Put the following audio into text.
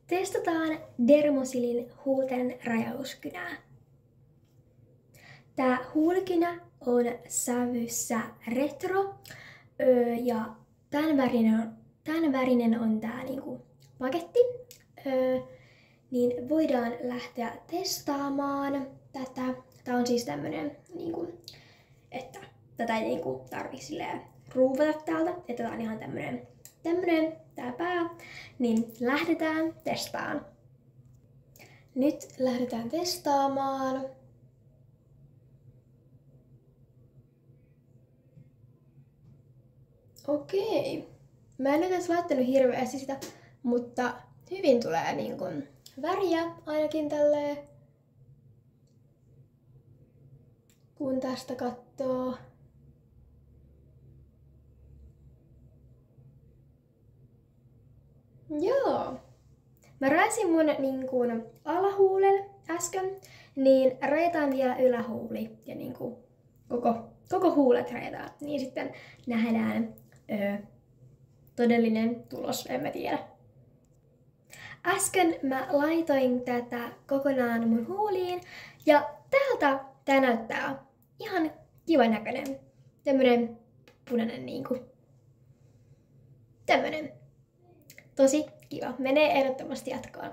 Testataan Dermosilin huulten rajauskynää. Tää huulikynä on sävyssä retro ja tämän värinen on tää niinku paketti. Niin voidaan lähteä testaamaan tätä. Tää on siis tämmönen, niinku, että tätä ei niinku tarvii silleen ruuvata täältä. Että tää on ihan tämmönen tää pää. Niin lähdetään testaamaan. Nyt lähdetään testaamaan. Okei. Mä en edes laittanut hirveästi sitä, mutta hyvin tulee niinku väriä ainakin tälleen. Kun tästä kattoo. Joo. Mä raisin mun niinku alahuulen äsken, niin rajataan vielä ylähuuli ja niinku koko huulet rajataan. Niin sitten nähdään todellinen tulos, en mä tiedä. Äsken mä laitoin tätä kokonaan mun huuliin ja täältä tää näyttää ihan kivan näköinen. Tämmönen punainen niinku. Tämmönen. Tosi kiva. Menee ehdottomasti jatkoon.